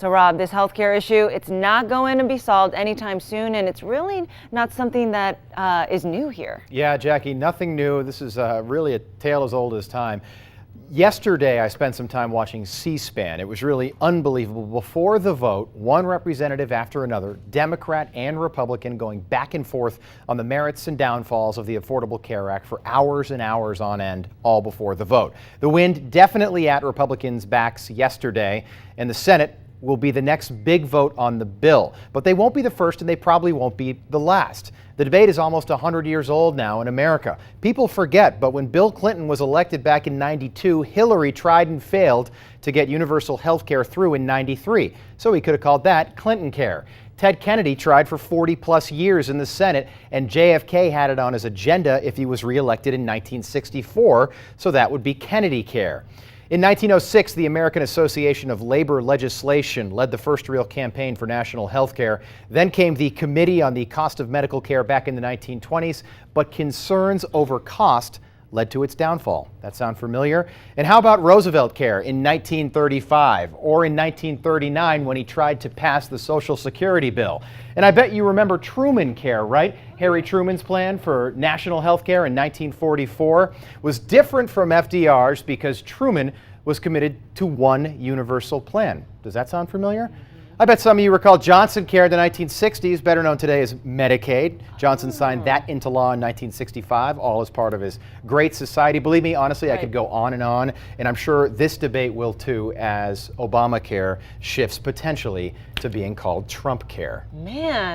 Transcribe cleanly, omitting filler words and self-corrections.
So Rob, this healthcare issue, it's not going to be solved anytime soon, and it's really not something that is new here. Yeah, Jackie, nothing new. This is really a tale as old as time. Yesterday, I spent some time watching C-SPAN. It was really unbelievable. Before the vote, one representative after another, Democrat and Republican, going back and forth on the merits and downfalls of the Affordable Care Act for hours and hours on end, all before the vote. The wind definitely at Republicans' backs yesterday, and the Senate will be the next big vote on the bill. But they won't be the first, and they probably won't be the last. The debate is almost 100 years old now in America. People forget, but when Bill Clinton was elected back in '92, Hillary tried and failed to get universal health care through in '93. So he could have called that Clinton Care. Ted Kennedy tried for 40 plus years in the Senate, and JFK had it on his agenda if he was reelected in 1964, so that would be Kennedy Care. In 1906, the American Association of Labor Legislation led the first real campaign for national health care. Then came the Committee on the Cost of Medical Care back in the 1920s, but concerns over cost led to its downfall. That sound familiar? And how about Roosevelt Care in 1935 or in 1939 when he tried to pass the Social Security bill? And I bet you remember Truman Care, right? Harry Truman's plan for national health care in 1944 was different from FDR's because Truman was committed to one universal plan. Does that sound familiar? I bet some of you recall Johnson Care in the 1960s, better known today as Medicaid. Johnson signed that into law in 1965, all as part of his Great Society. Believe me, honestly, I could go on, and I'm sure this debate will too as Obamacare shifts potentially to being called Trump Care. Man.